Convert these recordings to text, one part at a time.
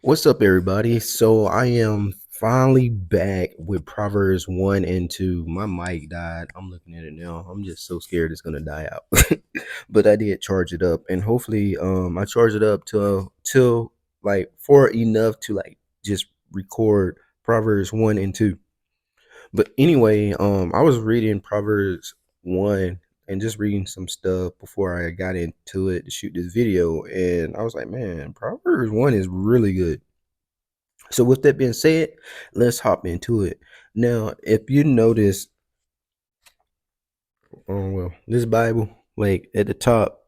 What's up, everybody? So I am finally back with Proverbs 1 and 2. My mic died. I'm looking at it now. I'm just so scared it's gonna die out. But I did charge it up, and hopefully I charged it up till like for enough to like just record Proverbs 1 and 2. But anyway, I was reading Proverbs 1 and just reading some stuff before I got into it to shoot this video, and I was like, man, Proverbs 1 is really good. So with that being said, let's hop into it. Now, if you notice, this Bible, like at the top,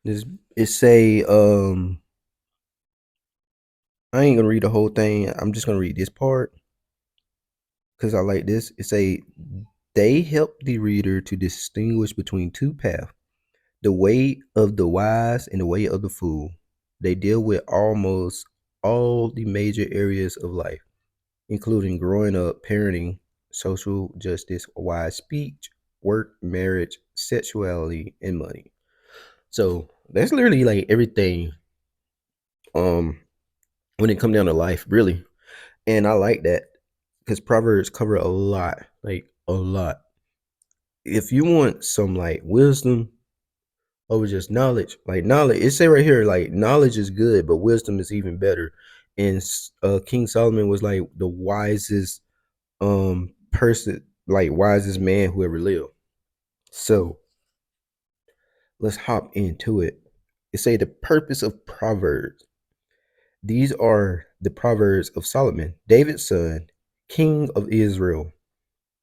this it say, I ain't gonna read the whole thing. I'm just gonna read this part because I like this. It say they help the reader to distinguish between two paths, the way of the wise and the way of the fool. They deal with almost all the major areas of life, including growing up, parenting, social justice, wise speech, work, marriage, sexuality, and money. So that's literally like everything um when it come down to life, really. And I like that because Proverbs cover a lot, like a lot. If you want some like wisdom over just knowledge, like knowledge, it say right here, like knowledge is good, but wisdom is even better. And King Solomon was like the wisest person, like wisest man who ever lived. So let's hop into it. It say the purpose of Proverbs. These are the Proverbs of Solomon, David's son, king of Israel.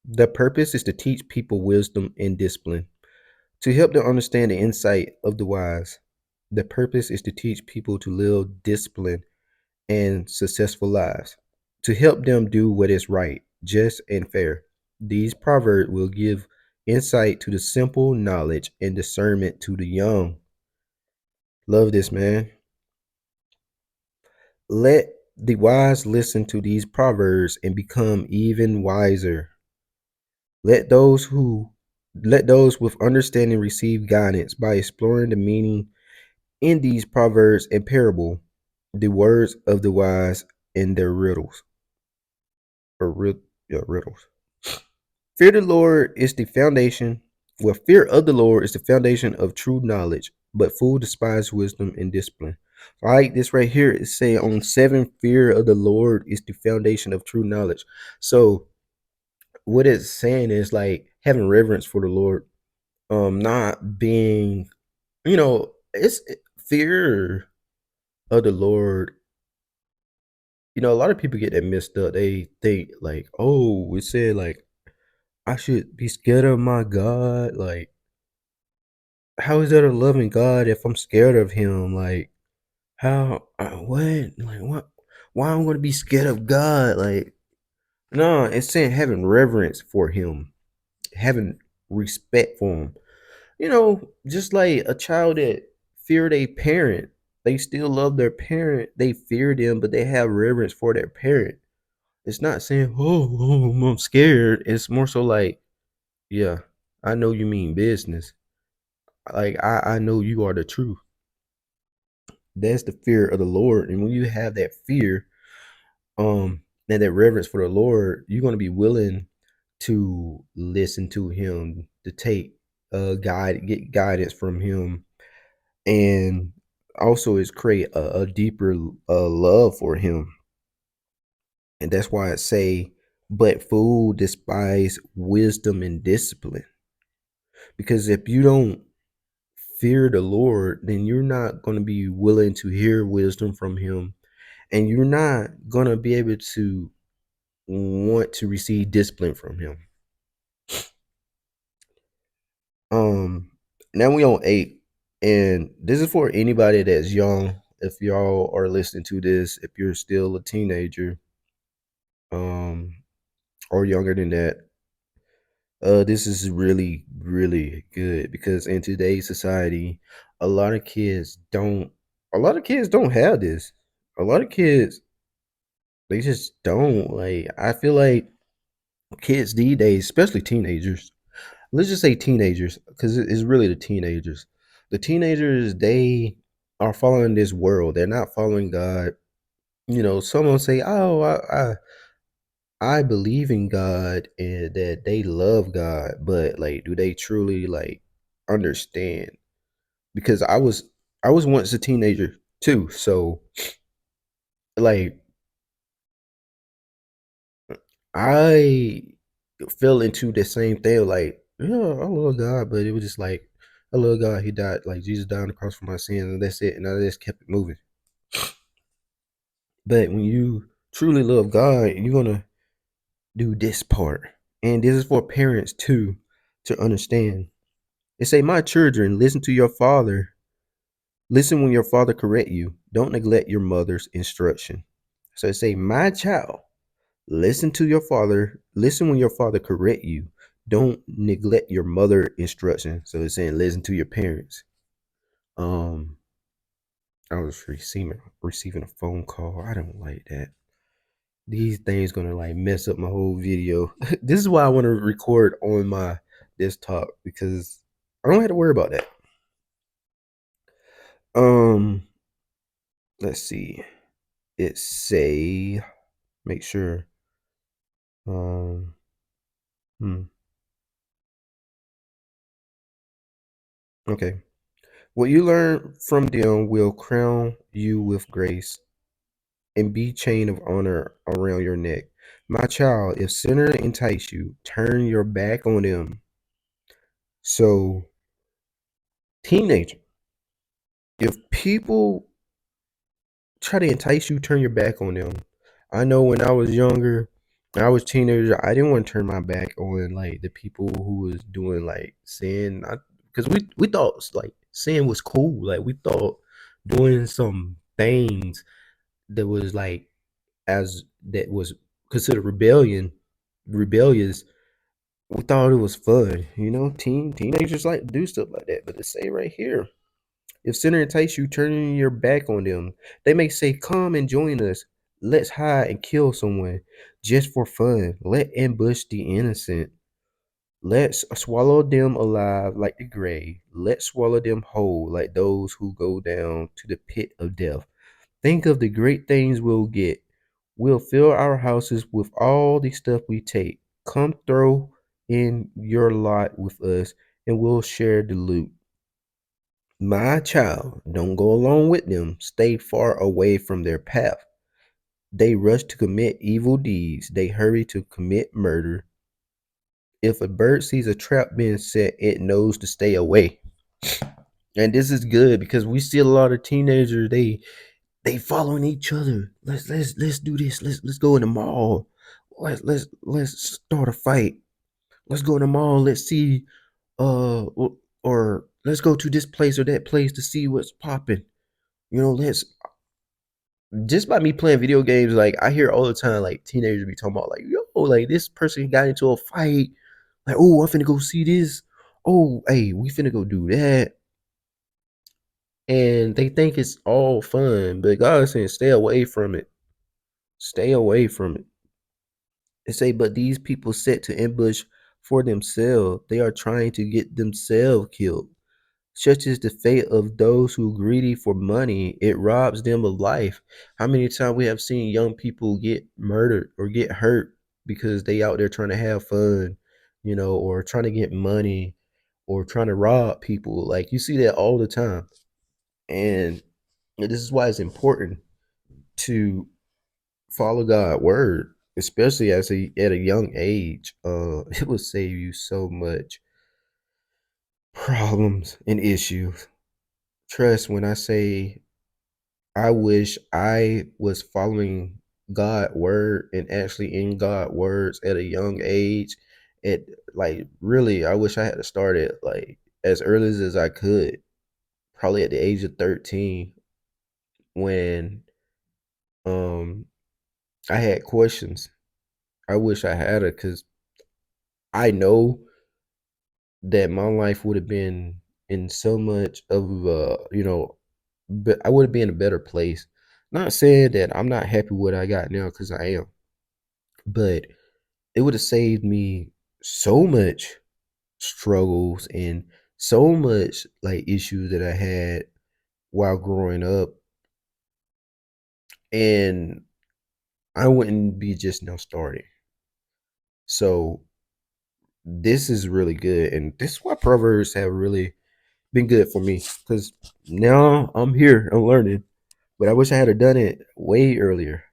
The purpose is to teach people wisdom and discipline, to help them understand the insight of the wise. The purpose is to teach people to live disciplined and successful lives, to help them do what is right, just, and fair. These proverbs will give insight to the simple, knowledge and discernment to the young. Love this, man. Let the wise listen to these proverbs and become even wiser. Let those who Let those with understanding receive guidance by exploring the meaning in these proverbs and parable, the words of the wise and their riddles or riddles. Fear the Lord is the foundation. Well, fear of the Lord is the foundation of true knowledge, but fool despise wisdom and discipline. All right, this right here is saying on 7, fear of the Lord is the foundation of true knowledge. So what it's saying is like having reverence for the Lord, not being, it's fear of the Lord. A lot of people get that messed up. They think like, oh, it said like I should be scared of my God. Like, how is that a loving God if I'm scared of him? Like, how, what? Like, what? Why I'm going to be scared of God? Like, no, it's saying having reverence for him, having respect for him. Just like a child that fear their parent, they still love their parent. They fear them, but they have reverence for their parent. It's not saying, oh, I'm scared. It's more so like, yeah, I know you mean business. Like I know you are the truth. That's the fear of the Lord. And when you have that fear, and that reverence for the Lord, you're gonna be willing to listen to him, to take get guidance from him, and also is create a deeper love for him. And that's why I say, but fool despise wisdom and discipline. Because if you don't fear the Lord, then you're not going to be willing to hear wisdom from him, and you're not going to be able to want to receive discipline from him. Um Now we on 8, and this is for anybody that's young. If y'all are listening to this, if you're still a teenager, um or younger than that, this is really, really good because in today's society, a lot of kids don't, a lot of kids don't have this. A lot of kids, they just don't. Like, I feel like kids these days, especially teenagers, let's just say teenagers, because it's really the teenagers. The teenagers, they are following this world. They're not following God. Someone say, "Oh, I believe in God and that they love God," but like, do they truly like understand? Because I was once a teenager too, so like I fell into the same thing. Like, yeah, I love God, but it was just like, I love God. He died, like Jesus died on the cross for my sins, and that's it. And I just kept it moving. But when you truly love God, you're gonna do this part, and this is for parents too to understand. They say, "My children, listen to your father. Listen when your father correct you. Don't neglect your mother's instruction." So they say, "My child, listen to your father. Listen when your father correct you. Don't neglect your mother instruction." So it's saying listen to your parents. Um, I was receiving a phone call. I don't like that. These things gonna like mess up my whole video. This is why I want to record on my desktop because I don't have to worry about that. Um, let's see. It say make sure. Um, hmm. Okay. What you learn from them will crown you with grace and be chain of honor around your neck. My child, if sinner entice you, turn your back on them. So, teenager, if people try to entice you, turn your back on them. I know when I was younger, when I was teenager, I didn't want to turn my back on like the people who was doing like sin, because we thought like sin was cool. Like we thought doing some things that was like as that was considered rebellious. We thought it was fun, teenagers like to do stuff like that. But it say right here, if sinner entice you, turning your back on them, they may say, "Come and join us. Let's hide and kill someone just for fun. Let ambush the innocent. Let's swallow them alive like the grave. Let's swallow them whole like those who go down to the pit of death. Think of the great things we'll get. We'll fill our houses with all the stuff we take. Come throw in your lot with us and we'll share the loot." My child, don't go along with them. Stay far away from their path. They rush to commit evil deeds. They hurry to commit murder. If a bird sees a trap being set, it knows to stay away. And this is good because we see a lot of teenagers. They following each other. Let's do this. Let's go in the mall. Let's start a fight. Let's go in the mall. Let's see or let's go to this place or that place to see what's popping. Let's just by me playing video games, like I hear all the time, like teenagers be talking about, like, yo, like this person got into a fight. Like, oh, I'm finna go see this. Oh, hey, we finna go do that. And they think it's all fun, but God is saying, stay away from it. Stay away from it. They say, but these people set to ambush for themselves. They are trying to get themselves killed. Such is the fate of those who greedy for money. It robs them of life. How many times we have seen young people get murdered or get hurt because they out there trying to have fun, or trying to get money or trying to rob people. Like you see that all the time. And this is why it's important to follow God's word, especially at a young age. It will save you so much problems and issues. Trust when I say I wish I was following God word and actually in God words at a young age. It like really I wish I had to start it like as early as I could, probably at the age of 13 when um I had questions. I wish I had it because I know that my life would have been in so much of but I would have been in a better place. Not saying that I'm not happy with what I got now because I am, but it would have saved me so much struggles and so much like issues that I had while growing up, and I wouldn't be just now starting. So this is really good, and this is why Proverbs have really been good for me because now I'm here, I'm learning, but I wish I had done it way earlier.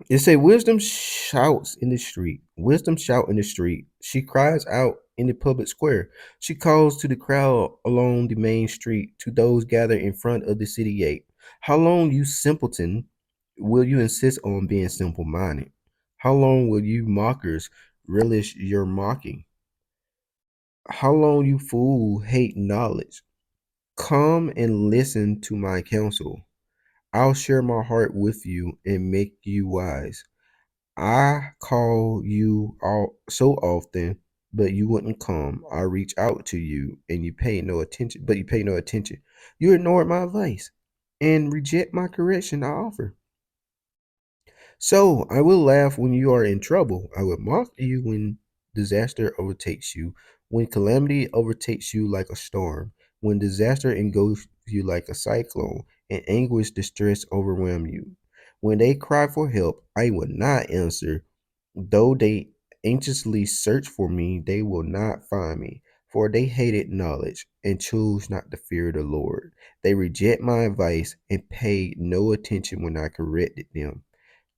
It say wisdom shouts in the street. Wisdom shout in the street. She cries out in the public square. She calls to the crowd along the main street, to those gathered in front of the city gate. How long, you simpleton, will you insist on being simple minded? How long will you mockers relish your mocking? How long, you fool, hate knowledge? Come and listen to my counsel. I'll share my heart with you and make you wise. I call you all so often, but you wouldn't come. I reach out to you and you pay no attention, but you pay no attention. You ignored my advice and reject my correction I offer. So I will laugh when you are in trouble. I will mock you when disaster overtakes you, when calamity overtakes you like a storm, when disaster engulfs you like a cyclone, and anguish, distress overwhelm you. When they cry for help, I will not answer. Though they anxiously search for me, they will not find me, for they hated knowledge and chose not to fear the Lord. They reject my advice and paid no attention when I corrected them.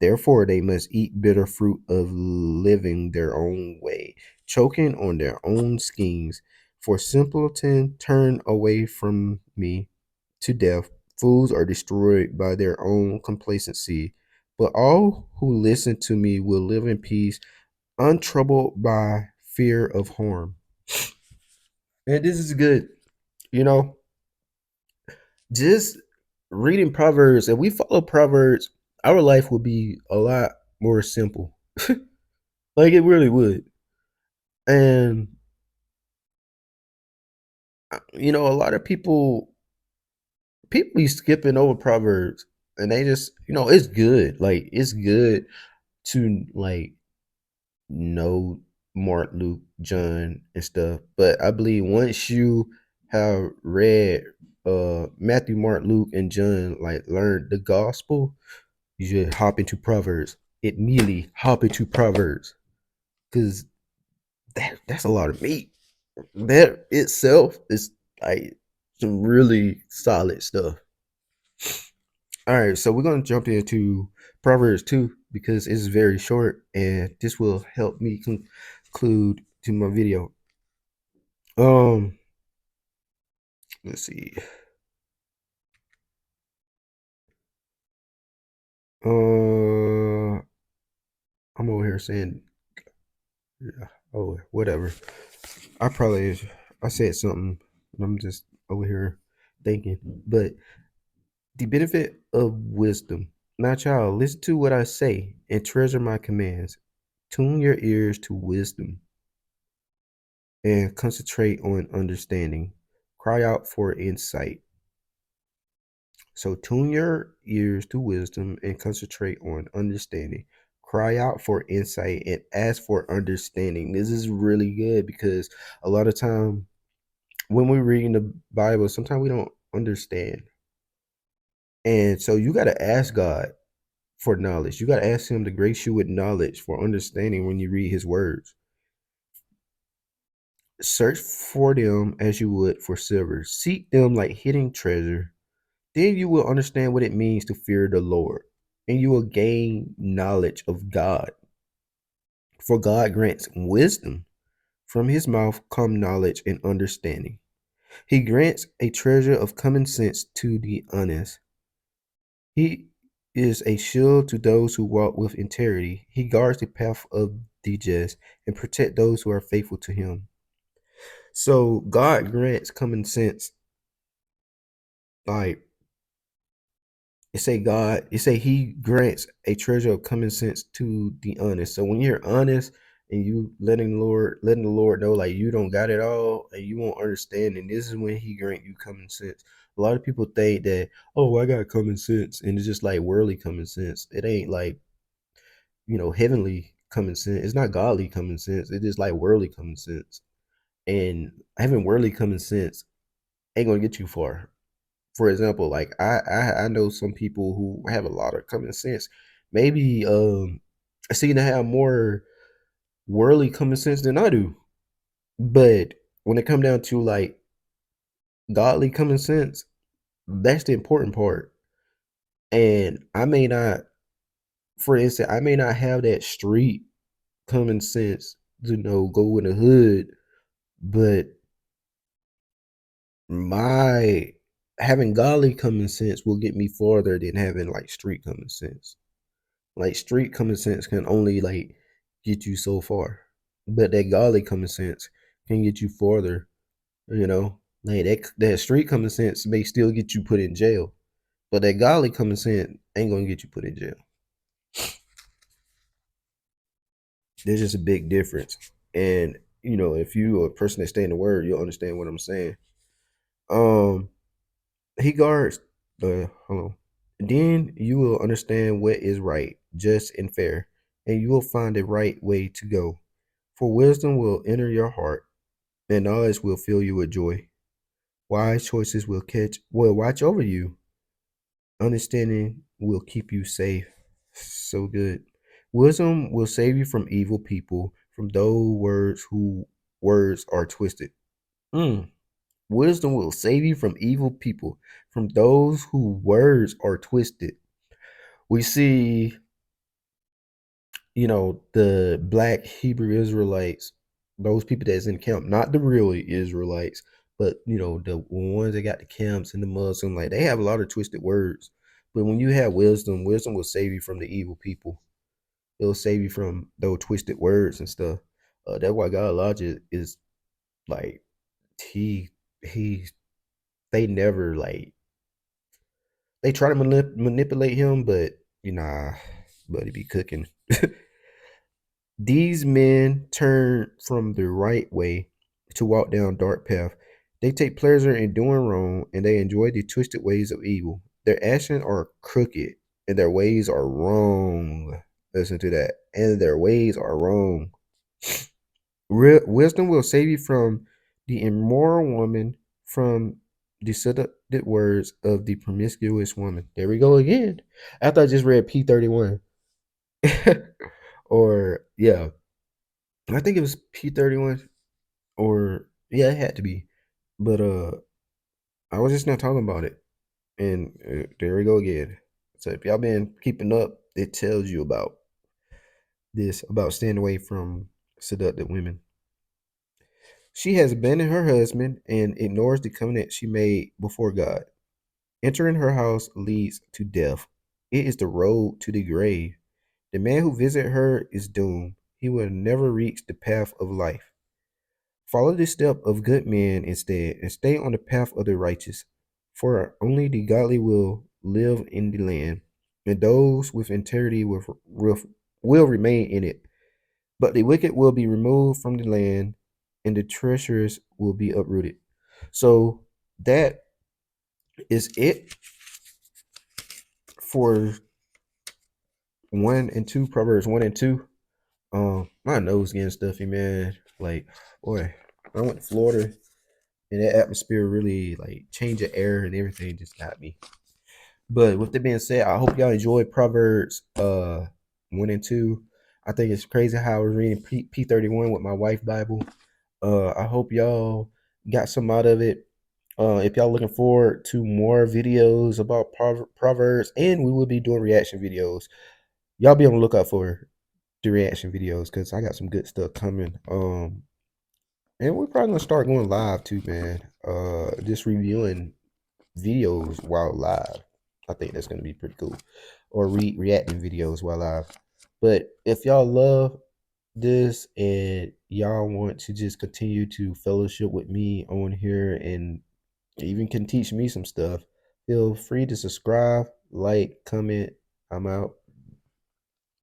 Therefore, they must eat bitter fruit of living their own way, choking on their own schemes. For simpleton turn away from me to death. Fools are destroyed by their own complacency. But all who listen to me will live in peace, untroubled by fear of harm. And this is good. You know, just reading Proverbs, if we follow Proverbs, our life will be a lot more simple. Like it really would. And a lot of people be skipping over Proverbs and they just, it's good. Like it's good to like know Mark, Luke, John and stuff. But I believe once you have read Matthew, Mark, Luke, and John, like learn the gospel, you should hop into Proverbs. Immediately hop into Proverbs. Cause that's a lot of meat. That itself is like some really solid stuff. All right, so we're gonna jump into Proverbs 2 because it's very short and this will help me conclude to my video. Um, let's see. I'm over here saying, yeah, oh, whatever. I probably I said something. And I'm just over here thinking, but the benefit of wisdom. Now, child, listen to what I say and treasure my commands. Tune your ears to wisdom and concentrate on understanding. Cry out for insight. So tune your ears to wisdom and concentrate on understanding. Cry out for insight and ask for understanding. This is really good because a lot of time when we're reading the Bible, sometimes we don't understand. And so you got to ask God for knowledge. You got to ask him to grace you with knowledge for understanding when you read his words. Search for them as you would for silver. Seek them like hidden treasure. Then you will understand what it means to fear the Lord, and you will gain knowledge of God. For God grants wisdom. From his mouth come knowledge and understanding. He grants a treasure of common sense to the honest. He is a shield to those who walk with integrity. He guards the path of the just and protect those who are faithful to him. So God grants common sense. Like it say he grants a treasure of common sense to the honest. So when you're honest and you letting the Lord know like you don't got it all and you won't understand, and this is when he grant you common sense. A lot of people think that, oh, I got common sense, and it's just like worldly common sense. It ain't like, heavenly common sense. It's not godly common sense. It is like worldly common sense. And having worldly common sense ain't gonna get you far. For example, like I know some people who have a lot of common sense. Maybe I seem to have more worldly common sense than I do. But when it come down to like godly common sense, that's the important part. And I may not, for instance, I may not have that street common sense to go in the hood, but my having godly common sense will get me farther than having like street common sense. Like street common sense can only like get you so far, but that godly common sense can get you farther. You know, like that street common sense may still get you put in jail, but that godly common sense ain't gonna get you put in jail. There's just a big difference, and if you are a person that stay in the word, you'll understand what I'm saying. Um, he guards the hold on. Then you will understand what is right, just, and fair, and you will find the right way to go. For wisdom will enter your heart, and knowledge will fill you with joy. Wise choices will watch over you. Understanding will keep you safe. So good. Wisdom will save you from evil people, from those words who words are twisted. Mm. Wisdom will save you from evil people, from those who words are twisted. We see, the black Hebrew Israelites, those people that's in camp, not the real Israelites, but the ones that got the camps and the Muslim, like they have a lot of twisted words. But when you have wisdom, wisdom will save you from the evil people. It'll save you from those twisted words and stuff. That's why God logic is like he he they never like they try to manipulate him, but but he be cooking. These men turn from the right way to walk down dark path. They take pleasure in doing wrong, and they enjoy the twisted ways of evil. Their actions are crooked, and their ways are wrong. Listen to that. And their ways are wrong. Wisdom will save you from the immoral woman, from the seductive words of the promiscuous woman. There we go again. After I just read P31. Or, yeah, I think it was P31, or yeah, it had to be. But I was just not talking about it, and there we go again. So if y'all been keeping up, it tells you about this, about staying away from seductive women. She has abandoned her husband and ignores the covenant she made before God. Entering her house leads to death. It is the road to the grave. The man who visits her is doomed. He will never reach the path of life. Follow the step of good men instead, and stay on the path of the righteous. For only the godly will live in the land, and those with integrity will remain in it. But the wicked will be removed from the land, and the treacherous will be uprooted. So that is it for 1 and 2, Proverbs 1 and 2. My nose getting stuffy, man. Like, boy, I went to Florida, and that atmosphere really like change of air and everything just got me. But with that being said, I hope y'all enjoyed Proverbs 1 and 2. I think it's crazy how I was reading P31 with my wife Bible. I hope y'all got some out of it. If y'all looking forward to more videos about Proverbs, and we will be doing reaction videos, y'all be on the lookout for the reaction videos because I got some good stuff coming. And we're probably gonna start going live too, man. Just reviewing videos while live. I think that's gonna be pretty cool. Or reacting videos while live. But if y'all love this and y'all want to just continue to fellowship with me on here and even can teach me some stuff, feel free to subscribe, like, comment. I'm out.